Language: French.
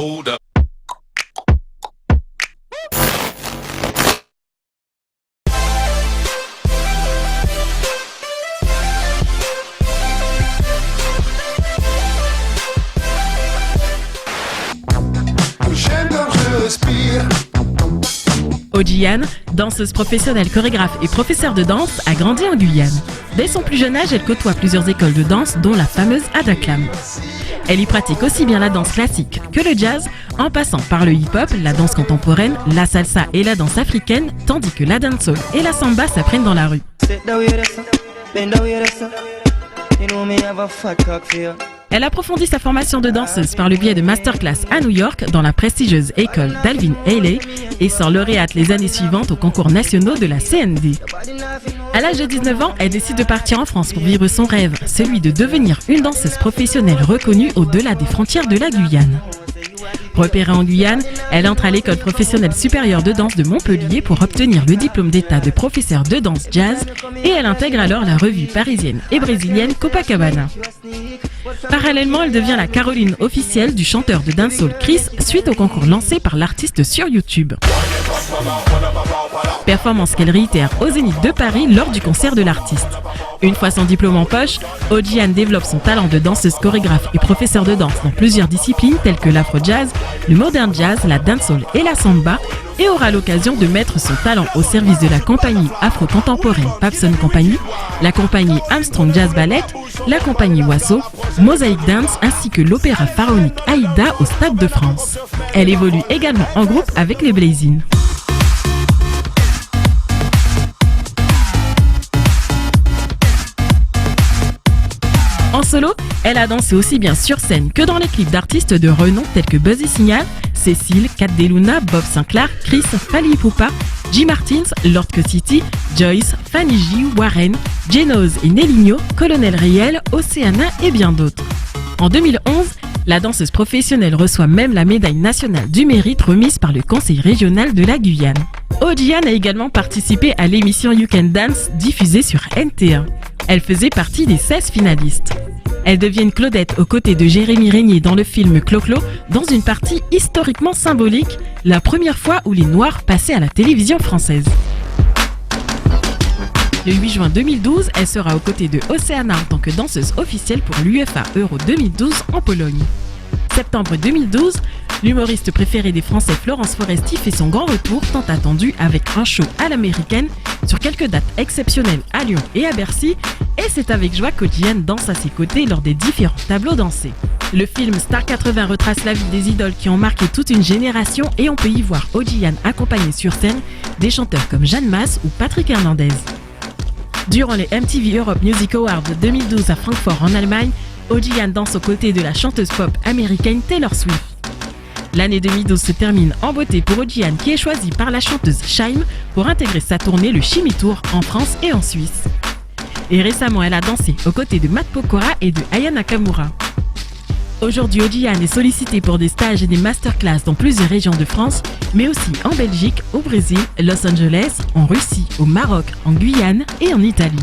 Hold up. J'aime comme je respire. Odiane, danseuse professionnelle, chorégraphe et professeure de danse, a grandi en Guyane. Dès son plus jeune âge, elle côtoie plusieurs écoles de danse, dont la fameuse Adaklam. Elle y pratique aussi bien la danse classique que le jazz, en passant par le hip-hop, la danse contemporaine, la salsa et la danse africaine, tandis que la dancehall et la samba s'apprennent dans la rue. Elle approfondit sa formation de danseuse par le biais de masterclass à New York dans la prestigieuse école d'Alvin Ailey et sort lauréate les années suivantes aux concours nationaux de la CND. À l'âge de 19 ans, elle décide de partir en France pour vivre son rêve, celui de devenir une danseuse professionnelle reconnue au-delà des frontières de la Guyane. Repérée en Guyane, elle entre à l'école professionnelle supérieure de danse de Montpellier pour obtenir le diplôme d'état de professeur de danse jazz et elle intègre alors la revue parisienne et brésilienne Copacabana. Parallèlement, elle devient la Caroline officielle du chanteur de dancehall Chris suite au concours lancé par l'artiste sur YouTube. Performance qu'elle réitère au Zénith de Paris lors du concert de l'artiste. Une fois son diplôme en poche, Odiane développe son talent de danseuse chorégraphe et professeur de danse dans plusieurs disciplines telles que l'afro-jazz, le modern jazz, la dancehall et la samba et aura l'occasion de mettre son talent au service de la compagnie afro-contemporaine Papson Company, la compagnie Armstrong Jazz Ballet, la compagnie Wasso, Mosaic Dance ainsi que l'opéra pharaonique Aïda au Stade de France. Elle évolue également en groupe avec les Blazing. En solo, elle a dansé aussi bien sur scène que dans les clips d'artistes de renom tels que Buzzy Signal, Cécile, Kat Deluna, Bob Sinclair, Chris, Fally Ipupa, G. Martins, Lord City, Joyce, Fanny J, Warren, Genoz et Nelinho, Colonel Riel, Oceana et bien d'autres. En 2011, la danseuse professionnelle reçoit même la médaille nationale du mérite remise par le Conseil régional de la Guyane. Odiane a également participé à l'émission You Can Dance diffusée sur NT1. Elle faisait partie des 16 finalistes. Elle devient une Claudette aux côtés de Jérémy Régnier dans le film Clo-Clo, dans une partie historiquement symbolique, la première fois où les Noirs passaient à la télévision française. Le 8 juin 2012, elle sera aux côtés de Oceana en tant que danseuse officielle pour l'UEFA Euro 2012 en Pologne. Septembre 2012, l'humoriste préféré des Français Florence Foresti fait son grand retour tant attendu avec un show à l'américaine sur quelques dates exceptionnelles à Lyon et à Bercy et c'est avec joie qu'Odiane danse à ses côtés lors des différents tableaux dansés. Le film Star 80 retrace la vie des idoles qui ont marqué toute une génération et on peut y voir Odiane accompagnée sur scène des chanteurs comme Jeanne Masse ou Patrick Hernandez. Durant les MTV Europe Music Awards de 2012 à Francfort en Allemagne, Odiane danse aux côtés de la chanteuse pop américaine Taylor Swift. L'année 2012 se termine en beauté pour Odiane qui est choisie par la chanteuse Shaim pour intégrer sa tournée le Shimmy Tour en France et en Suisse. Et récemment, elle a dansé aux côtés de Matt Pokora et de Aya Nakamura. Aujourd'hui, Odiane est sollicitée pour des stages et des masterclass dans plusieurs régions de France, mais aussi en Belgique, au Brésil, Los Angeles, en Russie, au Maroc, en Guyane et en Italie.